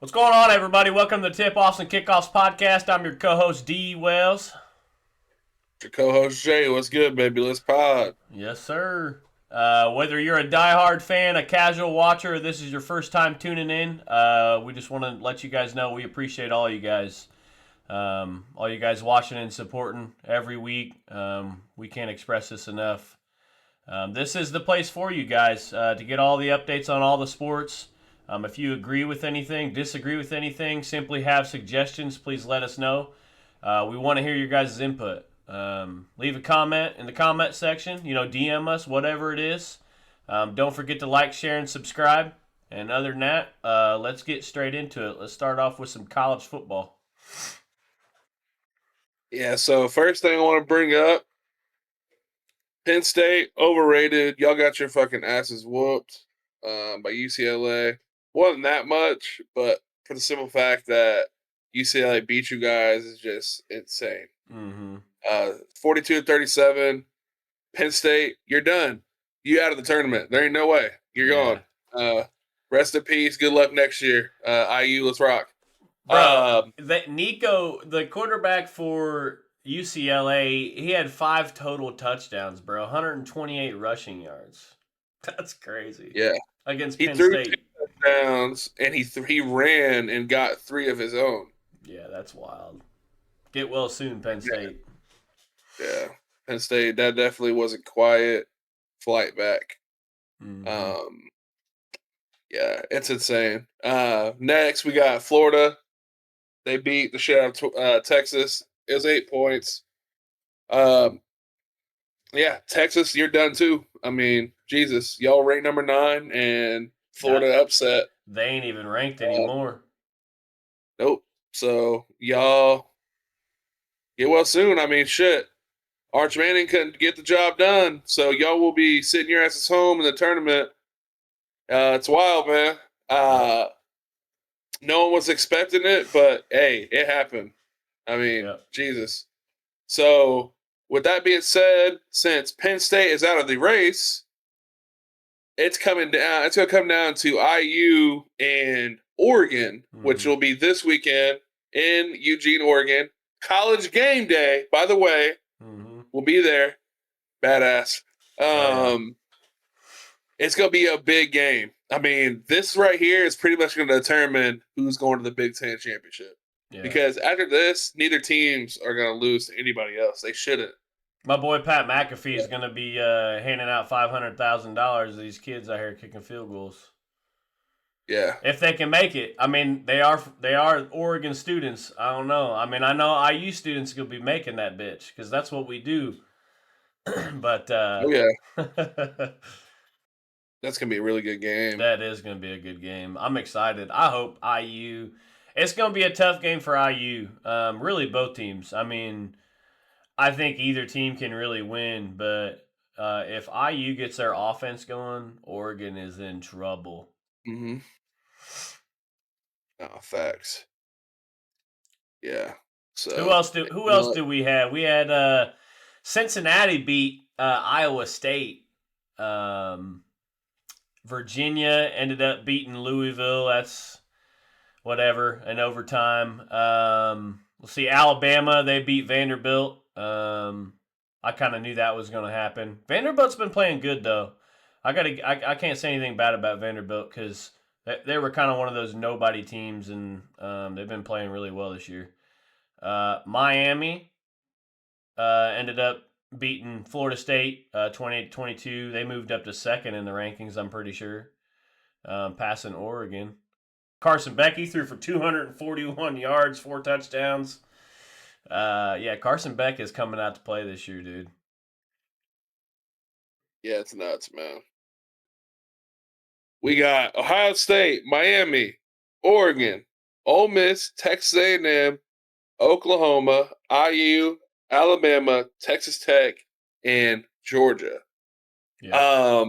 What's going on, everybody? Welcome to the Tip-Offs and Kickoffs podcast. I'm your co-host, D. Wells. Your co-host Jay, what's good, baby? Let's pod. Yes, sir. Whether you're a diehard fan, a casual watcher, or this is your first time tuning in, we just want to let you guys know we appreciate all you guys. All you guys watching and supporting every week. We can't express this enough. This is the place for you guys to get all the updates on all the sports. If you agree with anything, disagree with anything, simply have suggestions, please let us know. We want to hear your guys' input. Leave a comment in the comment section. DM us, whatever it is. Don't forget to like, share, and subscribe. And other than that, let's get straight into it. Let's start off with some college football. Yeah, so first thing I want to bring up, Penn State, overrated. Y'all got your fucking asses whooped by UCLA. Wasn't that much, but for the simple fact that UCLA beat you guys is just insane. 42-37. Penn State, you're done. You out of the tournament. There ain't no way. You're gone. Rest in peace. Good luck next year. IU, let's rock. Bro, Nico, the quarterback for UCLA, he had 5 total touchdowns, bro. 128 rushing yards. That's crazy. Yeah. Against He Penn threw State. 2 touchdowns, and he ran and got 3 of his own. Yeah, that's wild. Get well soon, Penn State. Yeah. Penn State, that definitely wasn't quiet. Flight back. Yeah, it's insane. Next, we got Florida. They beat the shit out of Texas. It was 8 points. Yeah, Texas, you're done too. I mean, Jesus, y'all ranked number 9, and Florida upset. They ain't even ranked anymore. Nope. So y'all get well soon. I mean, shit. Arch Manning couldn't get the job done, so y'all will be sitting your asses home in the tournament. It's wild, man. No one was expecting it, but hey, it happened. I mean, Jesus. So, with that being said, since Penn State is out of the race, it's coming down. It's going to come down to IU and Oregon, which will be this weekend in Eugene, Oregon. College game day, by the way, will be there. Badass. It's going to be a big game. I mean, this right here is pretty much going to determine who's going to the Big Ten championship. Yeah. Because after this, neither teams are going to lose to anybody else. They shouldn't. My boy Pat McAfee is going to be handing out $500,000 to these kids out here kicking field goals. Yeah. If they can make it. I mean, they are Oregon students. I don't know. I mean, I know IU students will be making that bitch because that's what we do. But oh yeah. That's going to be a really good game. That is going to be a good game. I'm excited. I hope IU. It's going to be a tough game for IU. Really, both teams. I mean, I think either team can really win, but if IU gets their offense going, Oregon is in trouble. Oh, facts. Yeah. So who else do we have? We had Cincinnati beat Iowa State. Virginia ended up beating Louisville. That's whatever in overtime. We'll see Alabama. They beat Vanderbilt. I kind of knew that was going to happen. Vanderbilt's been playing good though. I can't say anything bad about Vanderbilt because they were kind of one of those nobody teams, and they've been playing really well this year. Miami ended up beating Florida State 28-22. They moved up to second in the rankings, I'm pretty sure, passing Oregon. Carson Beck threw for 241 yards, 4 touchdowns. Yeah, Carson Beck is coming out to play this year, dude. Yeah, it's nuts, man. We got Ohio State, Miami, Oregon, Ole Miss, Texas A&M, Oklahoma, IU, Alabama, Texas Tech, and Georgia. Yeah.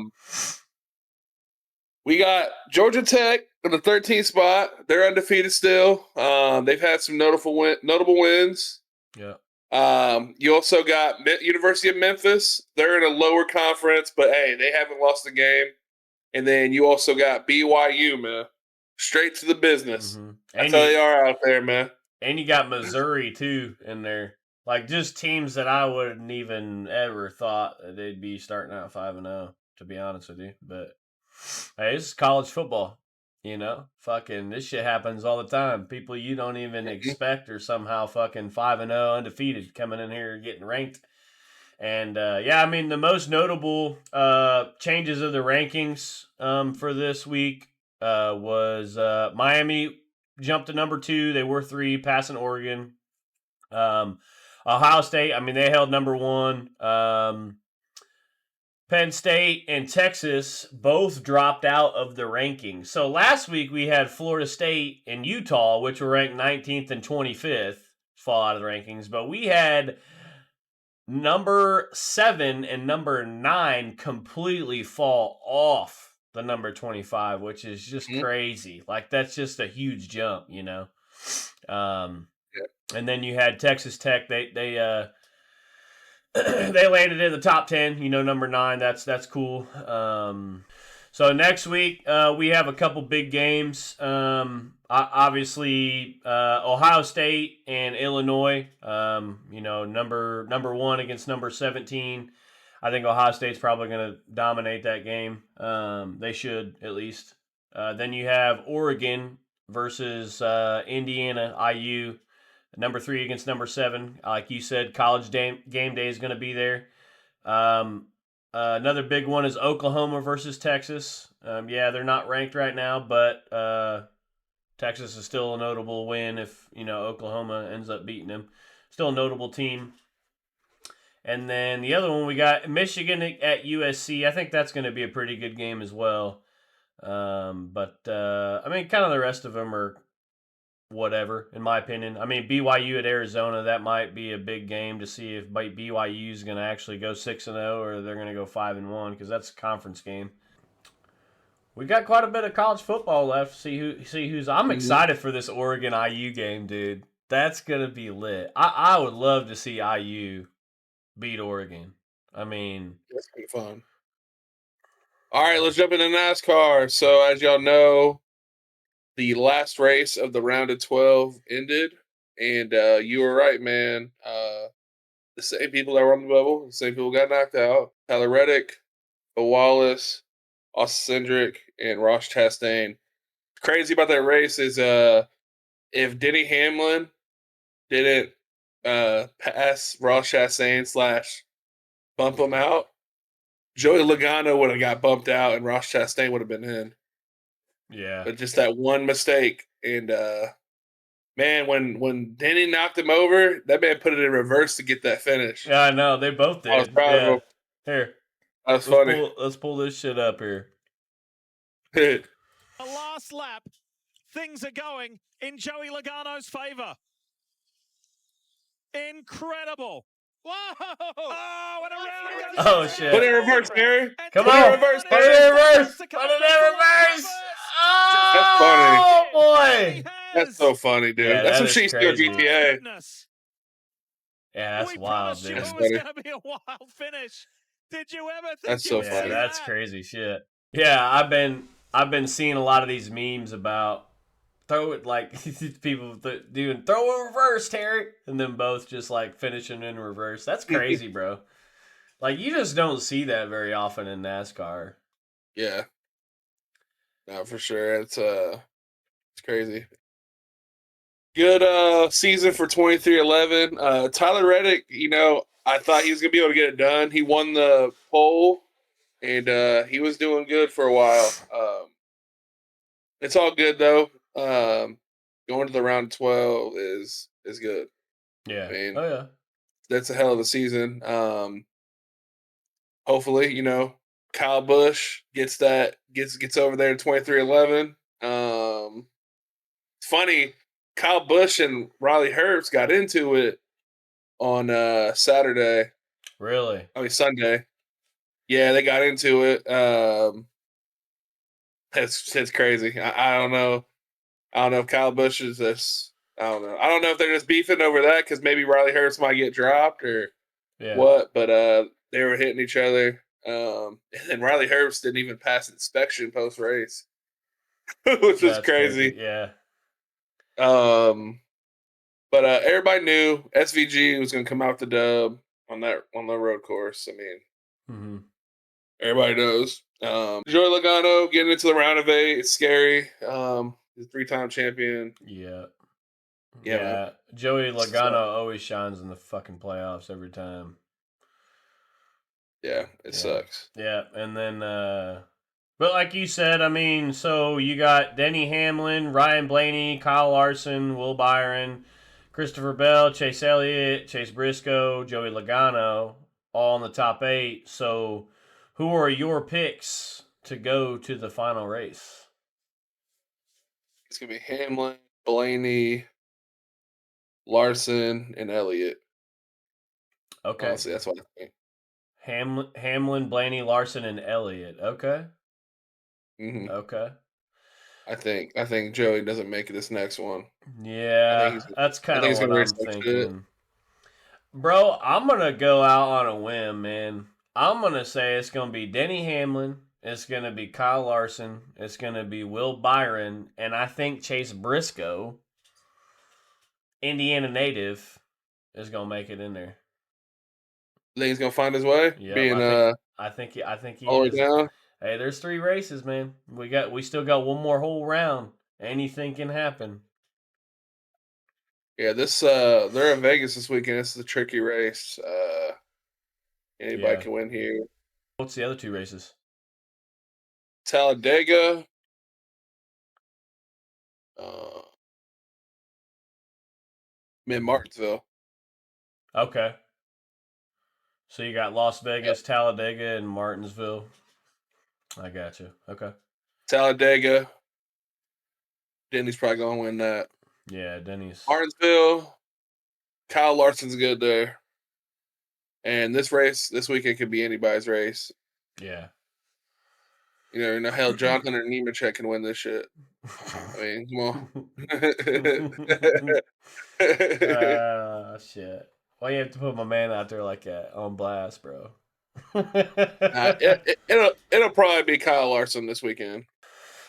We got Georgia Tech in the 13th spot. They're undefeated still. They've had some notable wins. Yeah. You also got University of Memphis. They're in a lower conference, but hey, they haven't lost a game. And then you also got BYU, man. Straight to the business. Mm-hmm. That's how they are out there, man. And you got Missouri too in there. Like just teams that I wouldn't even ever thought that they'd be starting out 5-0, to be honest with you. But hey, this is college football. You know, fucking this shit happens all the time. People you don't even expect are somehow fucking 5-0 undefeated coming in here getting ranked. And yeah, I mean the most notable changes of the rankings for this week was Miami jumped to number 2. They were 3, passing Oregon. Ohio State, I mean, they held number 1. Penn State and Texas both dropped out of the rankings. So last week we had Florida State and Utah, which were ranked 19th and 25th, fall out of the rankings. But we had number 7 and number 9 completely fall off the number 25, which is just crazy. Like, that's just a huge jump, you know? And then you had Texas Tech. They they landed in the top 10, you know, number 9. That's cool. So next week we have a couple big games. Obviously, Ohio State and Illinois. You know, number 1 against number 17. I think Ohio State's probably going to dominate that game. They should, at least. Then you have Oregon versus Indiana, IU. Number 3 against number 7. Like you said, college game day is going to be there. Another big one is Oklahoma versus Texas. Yeah, they're not ranked right now, but Texas is still a notable win if, you know, Oklahoma ends up beating them. Still a notable team. And then the other one, we got Michigan at USC. I think that's going to be a pretty good game as well. I mean, kind of the rest of them are whatever, in my opinion. I mean, BYU at Arizona, that might be a big game to see if BYU is going to actually go 6-0 or they're going to go 5-1, because that's a conference game. We got quite a bit of college football left. See who's. I'm excited for this Oregon IU game, dude. That's gonna be lit. I would love to see IU beat Oregon. I mean, that's gonna be fun. All right, let's jump into NASCAR. So, as y'all know, the last race of the round of 12 ended, and you were right, man. The same people that were on the bubble, the same people got knocked out. Tyler Reddick, Bo Wallace, Austin Cindric, and Ross Chastain. Crazy about that race is if Denny Hamlin didn't pass Ross Chastain / bump him out, Joey Logano would have got bumped out and Ross Chastain would have been in. Yeah. But just that one mistake. And man, when Denny knocked him over, that man put it in reverse to get that finish. Yeah, I know. They both did. I was proud of him. Here. That's funny. Let's pull this shit up here. The last lap, things are going in Joey Logano's favor. Incredible. Whoa! Oh, and around. Oh, shit. Put it in reverse, Gary. Come on. Reverse. Put it in reverse. Put it in reverse. Oh, boy. That's so funny, dude. Yeah, that's that some shit still GTA. Yeah, that's wild, dude. It was going to be a wild finish. Did you ever think that's so funny? That's crazy shit. Yeah, I've been seeing a lot of these memes about throw it, like people doing throw in reverse, Terry, and then both just like finishing in reverse. That's crazy, bro. Like, you just don't see that very often in NASCAR. Yeah. No, for sure. It's crazy. Good season for 23-11. Tyler Reddick, you know, I thought he was gonna be able to get it done. He won the pole, and he was doing good for a while. It's all good though. Going to the round 12 is good. Yeah. I mean, oh yeah. That's a hell of a season. Hopefully, you know, Kyle Busch gets over there in 23-11. It's funny, Kyle Busch and Riley Herbst got into it on Saturday. Really? I mean Sunday. Yeah, they got into it. It's crazy. I don't know. I don't know if Kyle Busch is this. I don't know. I don't know if they're just beefing over that because maybe Riley Herbst might get dropped or what. But they were hitting each other. And then Riley Herbst didn't even pass inspection post race. which was crazy. Yeah. But everybody knew SVG was going to come out with the dub on the road course. I mean, everybody knows. Joey Logano getting into the round of 8. It's scary. He's a 3-time champion. Yeah. Yeah. Joey Logano always shines in the fucking playoffs every time. Yeah, it sucks. Yeah, and then, but like you said, I mean, so you got Denny Hamlin, Ryan Blaney, Kyle Larson, Will Byron, Christopher Bell, Chase Elliott, Chase Briscoe, Joey Logano, all in the top 8. So, who are your picks to go to the final race? It's gonna be Hamlin, Blaney, Larson, and Elliott. Okay. Honestly, that's what I think. Hamlin, Blaney, Larson, and Elliott. Okay. Mm-hmm. Okay. I think Joey doesn't make it this next one. Yeah, that's kind of what I'm thinking. Bro, I'm going to go out on a whim, man. I'm going to say it's going to be Denny Hamlin. It's going to be Kyle Larson. It's going to be Will Byron. And I think Chase Briscoe, Indiana native, is going to make it in there. Think he's going to find his way? Yeah, I think he all is. Down? Hey, there's 3 races, man. We still got one more whole round. Anything can happen. Yeah, they're in Vegas this weekend. This is a tricky race. Anybody can win here. What's the other 2 races? Talladega. Martinsville. Okay. So you got Las Vegas, Talladega, and Martinsville. I got you. Okay. Talladega. Denny's probably going to win that. Yeah, Denny's. Martinsville. Kyle Larson's good there. And this weekend could be anybody's race. Yeah. You know, hell, Jonathan or Nemechek can win this shit. I mean, come on. Shit. Why you have to put my man out there like that on blast, bro? It'll probably be Kyle Larson this weekend.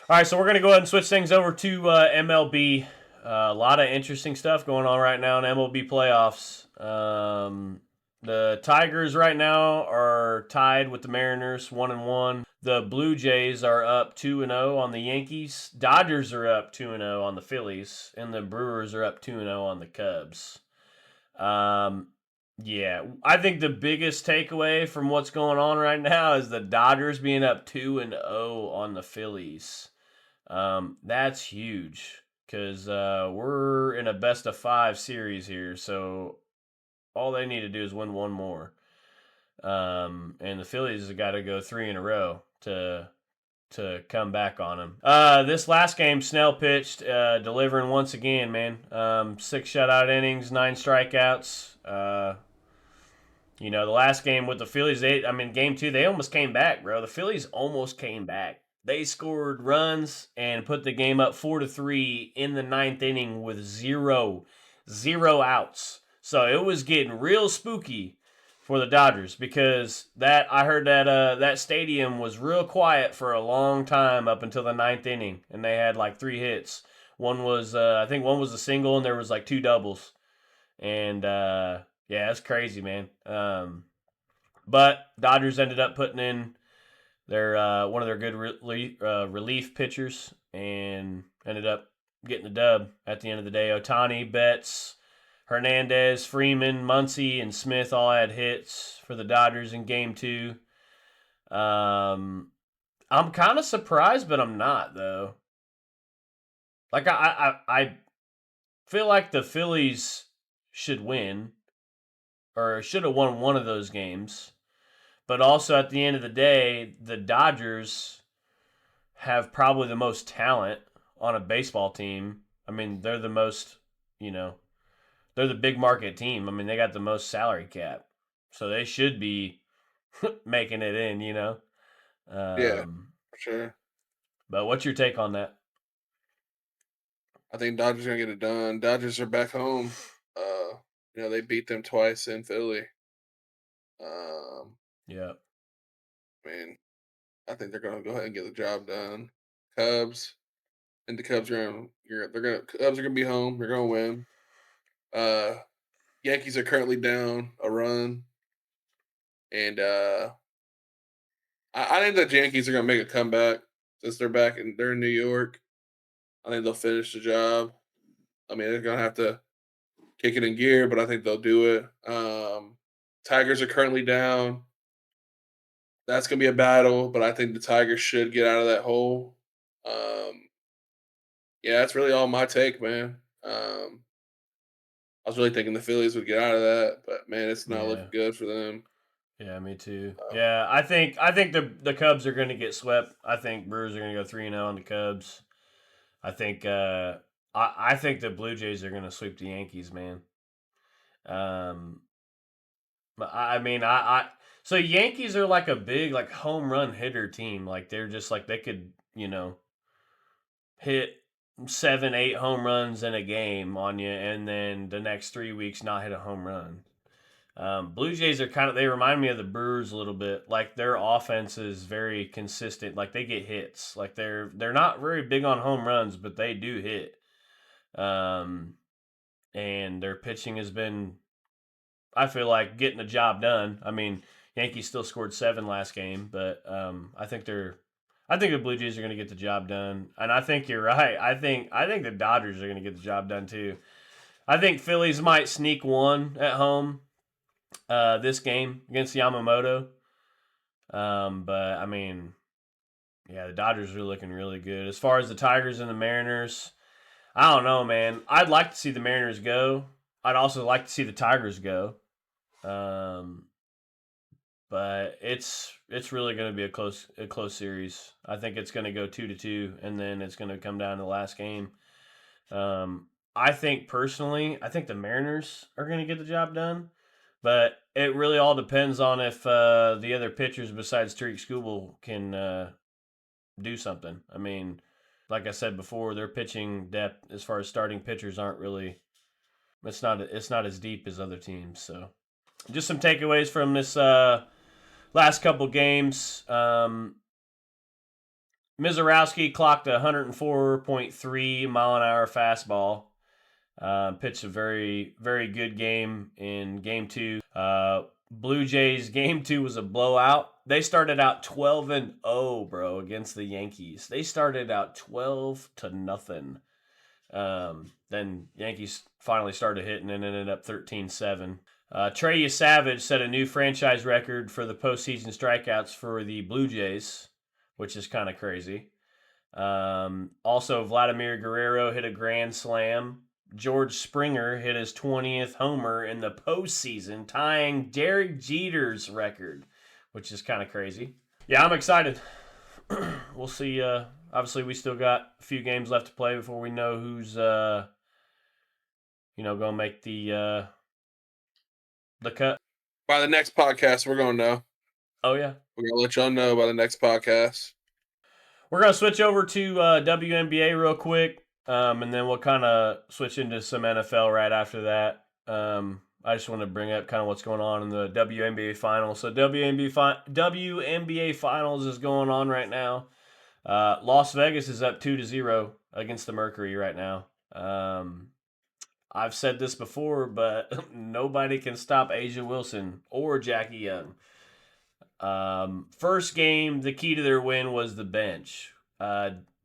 All right, so we're going to go ahead and switch things over to MLB. A lot of interesting stuff going on right now in MLB playoffs. The Tigers right now are tied with the Mariners 1-1. The Blue Jays are up 2-0 on the Yankees. Dodgers are up 2-0 on the Phillies, and the Brewers are up 2-0 on the Cubs. Yeah, I think the biggest takeaway from what's going on right now is the Dodgers being up 2-0 on the Phillies. That's huge because we're in a best-of-5 series here, so all they need to do is win one more. And the Phillies have got to go 3 in a row to come back on them. This last game, Snell pitched, delivering once again, man. 6 shutout innings, 9 strikeouts. The last game with the Phillies, game 2, they almost came back, bro. The Phillies almost came back. They scored runs and put the game up 4-3 in the 9th inning with zero outs. So it was getting real spooky for the Dodgers because I heard that stadium was real quiet for a long time up until the 9th inning, and they had like 3 hits. One was I think one was a single, and there was like 2 doubles, and yeah, that's crazy, man. But Dodgers ended up putting in their one of their good relief pitchers and ended up getting the dub at the end of the day. Ohtani, Betts, Hernandez, Freeman, Muncy, and Smith all had hits for the Dodgers in Game 2. I'm kind of surprised, but I'm not, though. Like, I feel like the Phillies should win, or should have won one of those games. But also, at the end of the day, the Dodgers have probably the most talent on a baseball team. I mean, they're the most, they're the big market team. I mean, they got the most salary cap. So they should be making it in, yeah, for sure. But what's your take on that? I think Dodgers are going to get it done. Dodgers are back home. They beat them twice in Philly. Yeah. I mean, I think they're going to go ahead and get the job done. Cubs, and the Cubs Cubs are gonna be home. They're gonna win. Yankees are currently down a run, and I think the Yankees are gonna make a comeback since they're in New York. I think they'll finish the job. I mean, they're gonna have to kick it in gear, but I think they'll do it. Tigers are currently down. That's gonna be a battle, but I think the Tigers should get out of that hole. Yeah, that's really all my take, man. I was really thinking the Phillies would get out of that, but man, it's not looking good for them. Yeah, me too. Yeah, I think the Cubs are going to get swept. I think Brewers are going to go 3-0 on the Cubs. I think I think the Blue Jays are going to sweep the Yankees, man. I mean, so Yankees are like a big like home run hitter team. Like they're just like they could, hit 7-8 home runs in a game on you, and then the next 3 weeks not hit a home run. Blue Jays are they remind me of the Brewers a little bit. Like their offense is very consistent. Like they get hits. Like they're not very big on home runs, but they do hit. And their pitching has been, I feel like, getting the job done. I mean, Yankees still scored 7 last game, but I think the Blue Jays are going to get the job done. And I think you're right. I think the Dodgers are going to get the job done too. I think Phillies might sneak one at home this game against Yamamoto. But I mean, yeah, the Dodgers are looking really good. As far as the Tigers and the Mariners, I don't know, man. I'd like to see the Mariners go. I'd also like to see the Tigers go. But it's really going to be a close series. I think it's going to go 2-2, and then it's going to come down to the last game. I think personally, the Mariners are going to get the job done. But it really all depends on if the other pitchers besides Tariq Skubal can do something. I mean, like I said before, their pitching depth as far as starting pitchers aren't really. It's not as deep as other teams. So, just some takeaways from this last couple games. Mizorowski clocked a 104.3 mile an hour fastball. Pitched a very, very good game in Game 2. Blue Jays Game 2 was a blowout. They started out 12-0, bro, against the Yankees. They started out 12-0. Then Yankees finally started hitting and ended up 13-7. Trey Savage set a new franchise record for the postseason strikeouts for the Blue Jays, which is kind of crazy. Also, Vladimir Guerrero hit a grand slam. George Springer hit his 20th homer in the postseason, tying Derek Jeter's record, which is kind of crazy. Yeah, I'm excited. We'll see. Obviously, we still got a few games left to play before we know who's, going to make the cut. By the next podcast, we're going to know. Oh, yeah. We're going to let y'all know by the next podcast. We're going to switch over to WNBA real quick. And then we'll kind of switch into some NFL right after that. I just want to bring up kind of what's going on in the WNBA Finals. So WNBA Finals is going on right now. Las Vegas is up 2-0 against the Mercury right now. I've said this before, but nobody can stop Asia Wilson or Jackie Young. First game, the key to their win was the bench.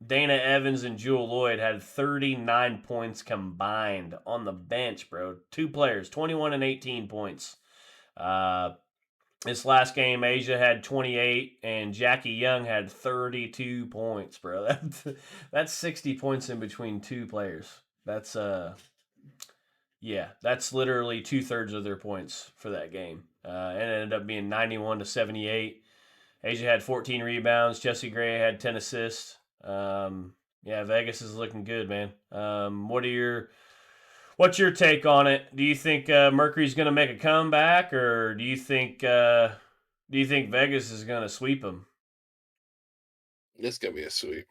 Dana Evans and Jewel Lloyd had 39 points combined on the bench, bro. 2 players, 21 and 18 points. This last game, Asia had 28, and Jackie Young had 32 points, bro. That's 60 points in between 2 players. That's that's literally 2/3 of their points for that game. It ended up being 91-78. Asia had 14 rebounds. Chelsea Gray had 10 assists. Vegas is looking good, man. What's your take on it? Do you think Mercury's going to make a comeback, or do you think Vegas is going to sweep them? It's going to be a sweep.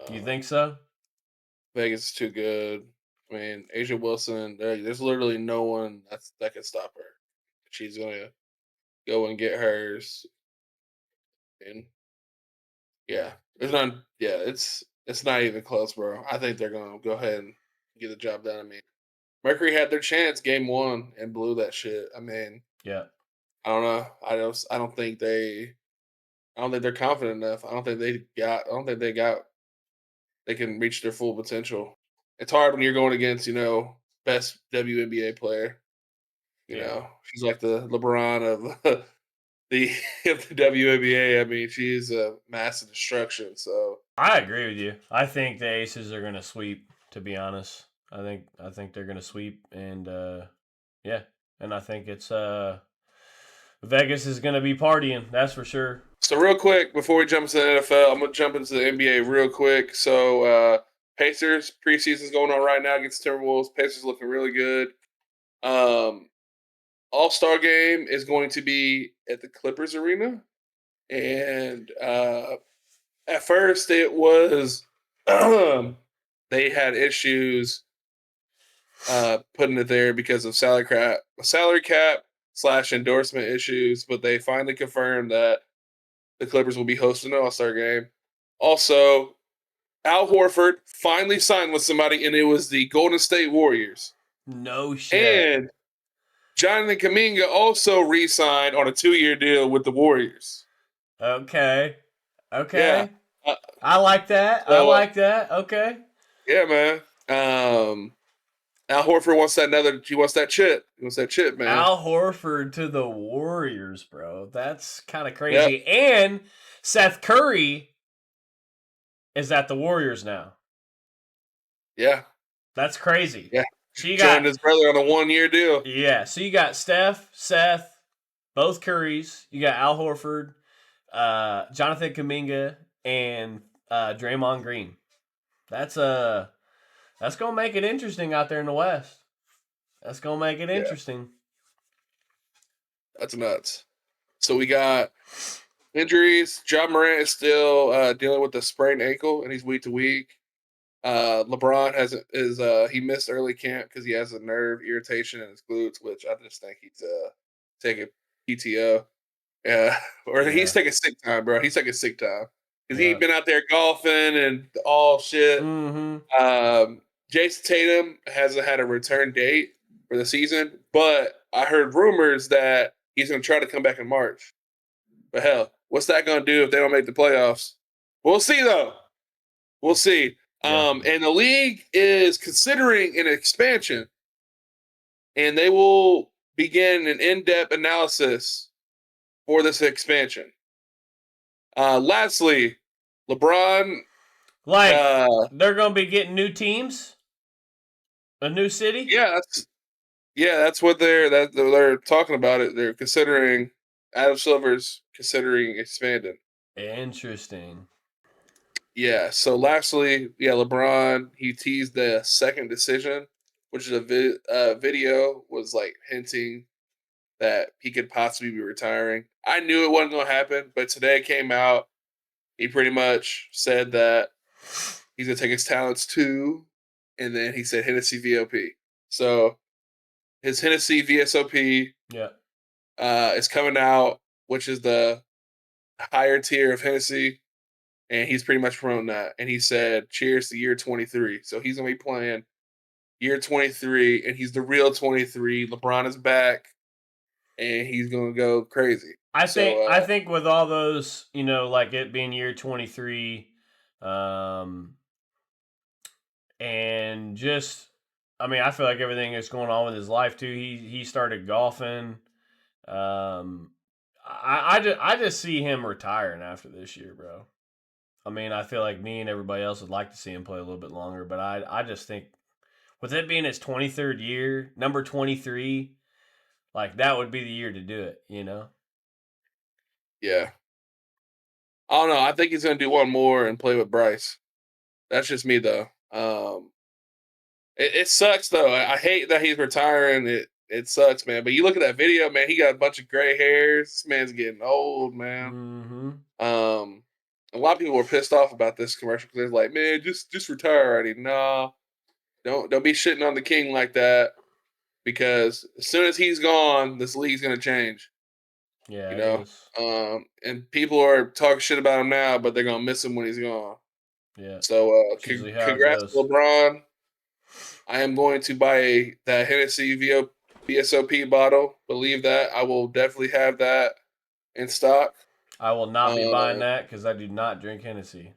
You think so? Vegas is too good. I mean, Asia Wilson, there's literally no one that can stop her. She's going to go and get hers. And yeah, there's none. Yeah, it's It's not even close, bro. I think they're gonna go ahead and get the job done. I mean, Mercury had their chance game 1 and blew that shit. I mean, Yeah. I don't know. I don't think they're confident enough. I don't think they can reach their full potential. It's hard when you're going against, best WNBA player. She's like the LeBron of the WNBA. I mean, she's a massive destruction. So I agree with you. I think the Aces are going to sweep. To be honest, I think they're going to sweep, and yeah, and I think it's Vegas is going to be partying. That's for sure. So real quick before we jump into the NFL, I'm gonna jump into the NBA real quick. So Pacers preseason's going on right now against Timberwolves. Pacers looking really good. All-Star game is going to be at the Clippers Arena. And at first it was they had issues putting it there because of salary cap / endorsement issues, but they finally confirmed that the Clippers will be hosting an All-Star game. Also, Al Horford finally signed with somebody, and it was the Golden State Warriors. No shit. And Jonathan Kuminga also re-signed on a 2-year deal with the Warriors. Okay. Yeah. I like that. I like that. Okay. Yeah, man. Al Horford wants he wants that chip. He wants that chip, man. Al Horford to the Warriors, bro. That's kind of crazy. Yep. And Seth Curry is at the Warriors now. Yeah. That's crazy. Yeah. He joined his brother on a 1-year deal. Yeah. So you got Steph, Seth, both Currys. You got Al Horford, Jonathan Kuminga, and Draymond Green. That's gonna make it interesting out there in the West. That's gonna make it interesting. That's nuts. So we got injuries. Ja Morant is still dealing with a sprained ankle, and he's week to week. LeBron he missed early camp because he has a nerve irritation in his glutes, which I just think he's taking PTO. He's taking sick time, bro. He's taking sick time because he's been out there golfing and all shit. Mm-hmm. Jason Tatum hasn't had a return date for the season, but I heard rumors that he's going to try to come back in March. But hell, what's that going to do if they don't make the playoffs? We'll see, though. We'll see. Yeah. And the league is considering an expansion, and they will begin an in-depth analysis for this expansion. Lastly, LeBron. They're going to be getting new teams? A new city? Yeah, that's what they're talking about it. They're considering Adam Silver's considering expanding. Interesting. Yeah. So lastly, LeBron, he teased the second decision, which is a video was like hinting that he could possibly be retiring. I knew it wasn't going to happen, but today it came out. He pretty much said that he's going to take his talents too, and then he said Hennessy VOP. So his Hennessy VSOP is coming out, which is the higher tier of Hennessy, and he's pretty much promoting that. And he said, cheers to year 23. So he's going to be playing year 23, and he's the real 23. LeBron is back, and he's going to go crazy. I think with all those, like it being year 23, and just, I feel like everything that's going on with his life too. He started golfing. I just see him retiring after this year, bro. I feel like me and everybody else would like to see him play a little bit longer, but I just think with it being his 23rd year, number 23, like that would be the year to do it, Yeah. I don't know. I think he's going to do one more and play with Bryce. That's just me, though. It sucks, though. I hate that he's retiring. It sucks, man. But you look at that video, man. He got a bunch of gray hairs. This man's getting old, man. Mm-hmm. A lot of people were pissed off about this commercial because they're like, man, just retire already. No, don't be shitting on the king like that, because as soon as he's gone, this league's going to change. Yeah, and people are talking shit about him now, but they're going to miss him when he's gone. Yeah. So congrats to LeBron. I am going to buy that Hennessy VSOP bottle. Believe that. I will definitely have that in stock. I will not be buying that because I do not drink Hennessy.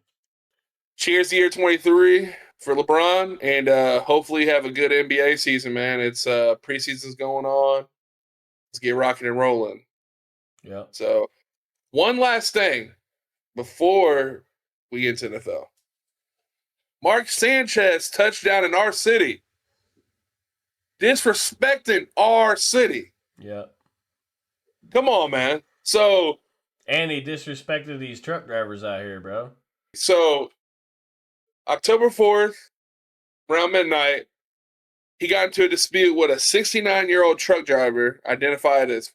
Cheers to year 23 for LeBron, and hopefully have a good NBA season, man. It's preseason's going on. Let's get rocking and rolling. Yeah. So one last thing before we get to NFL. Mark Sanchez touchdown in our city. Disrespecting our city. Yeah. Come on, man. So. And he disrespected these truck drivers out here, bro. So, October 4th, around midnight, he got into a dispute with a 69-year-old truck driver identified as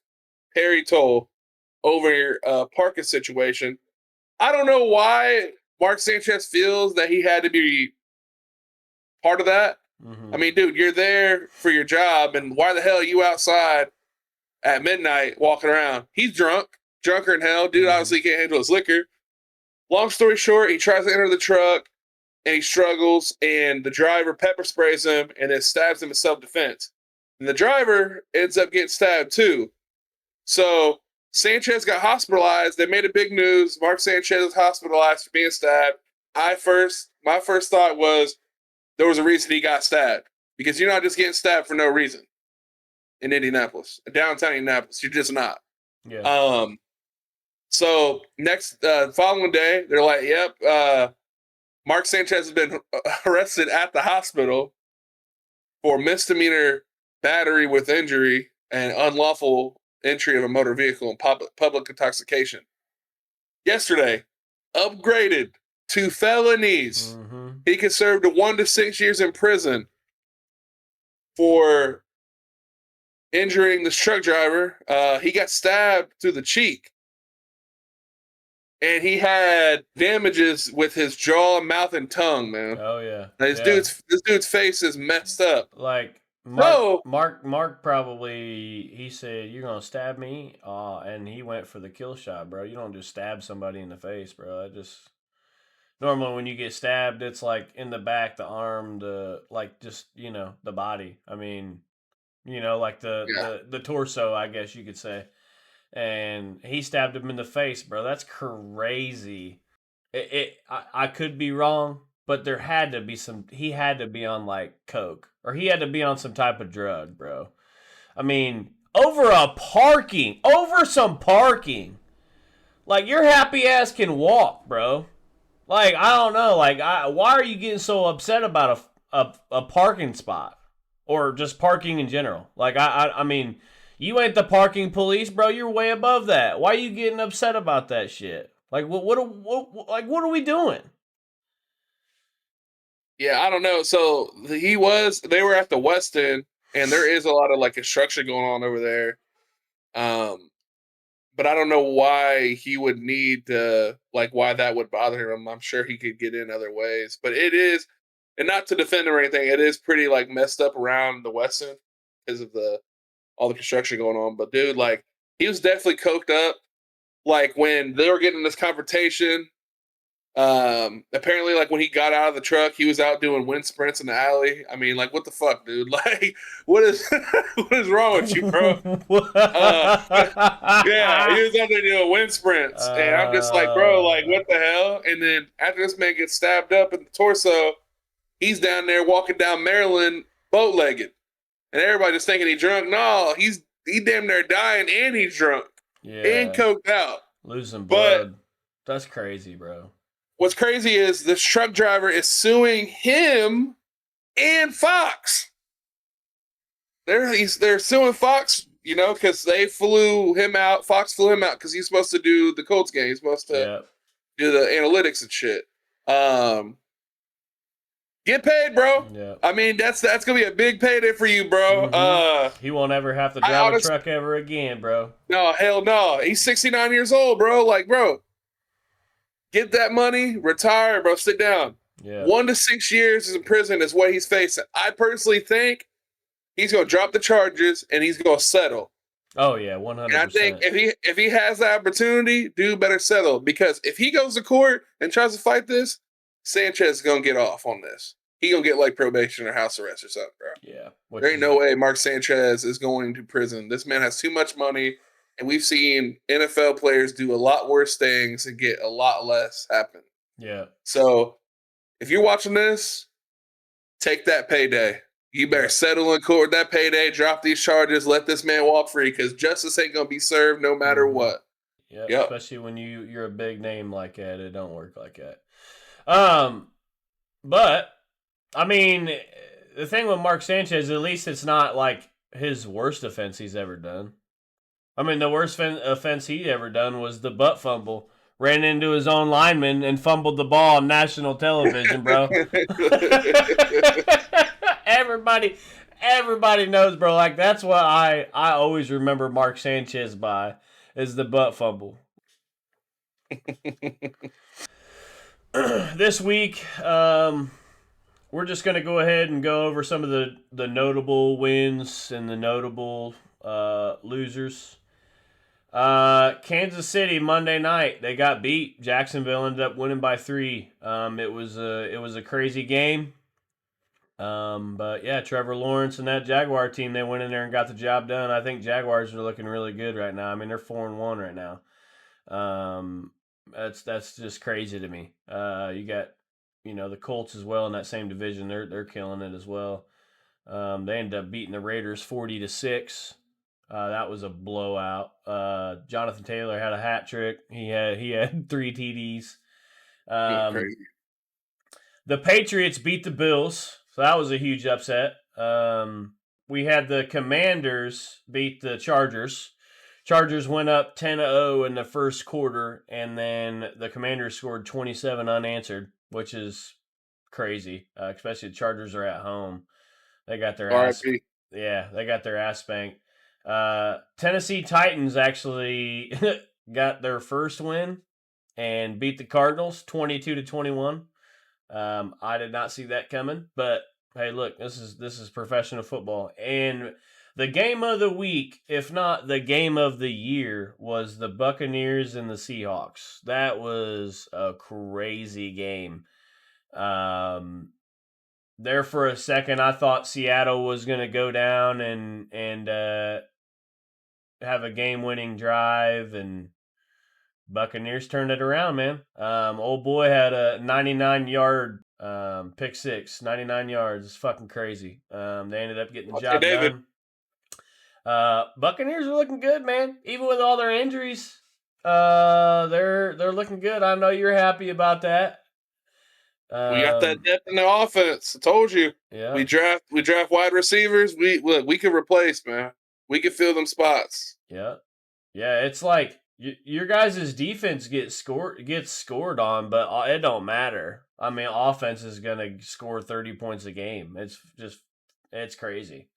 Perry Toll over a parking situation. I don't know why Mark Sanchez feels that he had to be part of that. Mm-hmm. I mean, dude, you're there for your job, and why the hell are you outside at midnight walking around? He's drunker than hell. Dude obviously can't handle his liquor. Long story short, he tries to enter the truck, and he struggles, and the driver pepper sprays him and then stabs him in self-defense. And the driver ends up getting stabbed too. So Sanchez got hospitalized. They made a big news. Mark Sanchez is hospitalized for being stabbed. My first thought was there was a reason he got stabbed, because you're not just getting stabbed for no reason in Indianapolis, downtown Indianapolis. You're just not. Yeah. So following day, they're like, yep, Mark Sanchez has been arrested at the hospital for misdemeanor battery with injury and unlawful entry of a motor vehicle and public intoxication. Yesterday, upgraded to felonies. Mm-hmm. He could serve to 1 to 6 years in prison for injuring this truck driver. He got stabbed through the cheek. And he had damages with his jaw, mouth, and tongue, man. Oh yeah. This dude's face is messed up. Like Mark probably, he said, "You're gonna stab me," and he went for the kill shot, bro. You don't just stab somebody in the face, bro. Normally when you get stabbed, it's like in the back, the arm, the body. I mean, like the torso, I guess you could say. And he stabbed him in the face, bro. That's crazy. I could be wrong, but there had to be he had to be on like coke, or he had to be on some type of drug, bro. I mean, over some parking. Like, your happy ass can walk, bro. Like, I don't know. Like, why are you getting so upset about a parking spot, or just parking in general? Like, I mean, you ain't the parking police, bro. You're way above that. Why are you getting upset about that shit? Like, what are we doing? Yeah, I don't know. So they were at the West End, and there is a lot of like construction going on over there. But I don't know why he would need why that would bother him. I'm sure he could get in other ways, but it is, and not to defend him or anything, it is pretty like messed up around the West End because of all the construction going on. But dude, like, he was definitely coked up. Like, when they were getting this confrontation, apparently, like, when he got out of the truck, he was out doing wind sprints in the alley. I mean, like, what the fuck, dude? Like, what is wrong with you, bro? Yeah, he was out there doing wind sprints, and I'm just like, bro, like, what the hell? And then after this man gets stabbed up in the torso, he's down there walking down Maryland boat-legged. And everybody just thinking he's drunk. No, he damn near dying, and he's drunk. Yeah. And coked out. Losing blood. That's crazy, bro. What's crazy is this truck driver is suing him and Fox. They're suing Fox, because they flew him out. Fox flew him out because he's supposed to do the Colts game. He's supposed to do the analytics and shit. Get paid, bro. Yeah. I mean, that's gonna be a big payday for you, bro. Mm-hmm. He won't ever have to drive a truck ever again, bro. No, hell no. He's 69 years old, bro. Like, bro, get that money, retire, bro. Sit down. Yeah. 1 to 6 years in prison is what he's facing. I personally think he's gonna drop the charges and he's gonna settle. Oh yeah, 100%. And I think if he has the opportunity, dude better settle, because if he goes to court and tries to fight this, Sanchez is gonna get off on this. He gonna get like probation or house arrest or something, bro. Yeah. There ain't no way Mark Sanchez is going to prison. This man has too much money, and we've seen NFL players do a lot worse things and get a lot less happen. Yeah. So if you're watching this, take that payday. You better settle in court that payday, drop these charges, let this man walk free, because justice ain't gonna be served no matter what. Yeah, yep. Especially when you're a big name like that, it don't work like that. But I mean, the thing with Mark Sanchez, at least it's not like his worst offense he's ever done. I mean, the worst offense he ever done was the butt fumble. Ran into his own lineman and fumbled the ball on national television, bro. Everybody knows, bro. Like, that's what I always remember Mark Sanchez by, is the butt fumble. This week, we're just going to go ahead and go over some of the notable wins and the notable losers. Kansas City Monday night, they got beat. Jacksonville ended up winning by 3. It was a crazy game. But yeah, Trevor Lawrence and that Jaguar team, they went in there and got the job done. I think Jaguars are looking really good right now. I mean, they're 4-1 right now. That's just crazy to me. You got, the Colts as well in that same division. They're killing it as well. They ended up beating the Raiders 40-6. That was a blowout. Jonathan Taylor had a hat trick. He had 3 TDs. Crazy. The Patriots beat the Bills, so that was a huge upset. We had the Commanders beat the Chargers. Chargers went up 10-0 in the first quarter, and then the Commanders scored 27 unanswered, which is crazy, especially the Chargers are at home. They got their ass. They got their ass spanked. Tennessee Titans actually got their first win and beat the Cardinals 22-21. I did not see that coming, but hey, look, this is professional football. And the game of the week, if not the game of the year, was the Buccaneers and the Seahawks. That was a crazy game. There for a second, I thought Seattle was going to go down and have a game-winning drive, and Buccaneers turned it around, man. Old boy had a 99-yard pick six, 99 yards. It's fucking crazy. They ended up getting the job done. Buccaneers are looking good, man. Even with all their injuries, they're looking good. I know you're happy about that. We got that depth in the offense. I told you. Yeah. We draft wide receivers. We can replace, man. We can fill them spots. Yeah. Yeah, it's like your guys' defense gets scored on, but it don't matter. I mean, offense is going to score 30 points a game. It's crazy.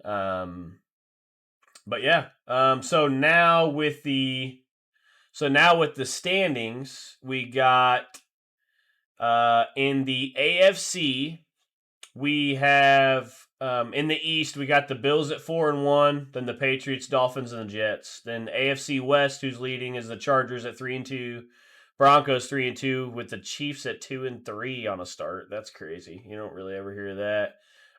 But yeah. So now with the standings, we got in the AFC, we have in the East, we got the Bills at 4-1, then the Patriots, Dolphins, and the Jets. Then AFC West, who's leading, is the Chargers at 3-2, Broncos 3-2, with the Chiefs at 2-3 on a start. That's crazy. You don't really ever hear that.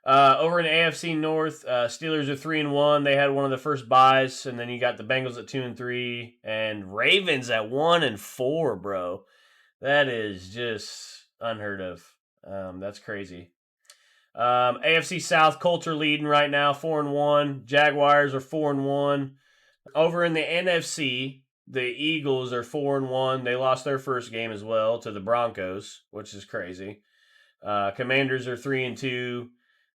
Over in the AFC North, Steelers are 3-1. They had one of the first buys, and then you got the Bengals at 2-3, and Ravens at 1-4, bro. That is just unheard of. That's crazy. AFC South, Colts are leading right now, 4-1. Jaguars are 4-1. Over in the NFC, the Eagles are 4-1. They lost their first game as well to the Broncos, which is crazy. Commanders are 3-2.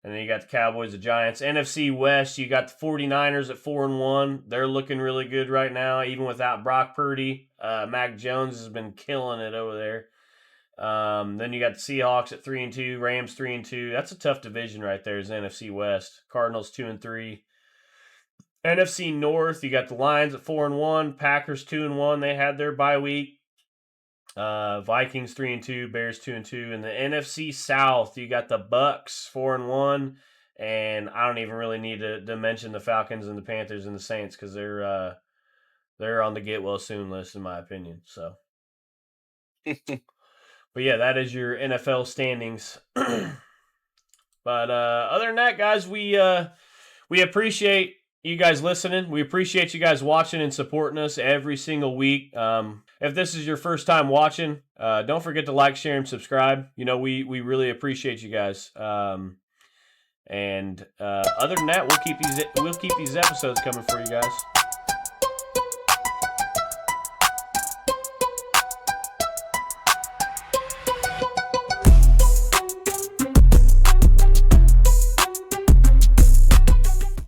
And then you got the Cowboys, the Giants. NFC West, you got the 49ers at 4-1. They're looking really good right now, even without Brock Purdy. Mac Jones has been killing it over there. Then you got the Seahawks at 3-2, Rams 3-2. That's a tough division right there, is the NFC West. Cardinals 2-3. NFC North, you got the Lions at 4-1, Packers 2-1. They had their bye week. Vikings 3-2, Bears 2-2. In the NFC South, you got the Bucks 4-1, and I don't even really need to mention the Falcons and the Panthers and the Saints because they're on the get well soon list in my opinion. So But yeah, that is your NFL standings. But other than that, guys, we appreciate you guys listening. We appreciate you guys watching and supporting us every single week. If this is your first time watching, don't forget to like, share, and subscribe. We really appreciate you guys. And other than that, we'll keep these episodes coming for you guys.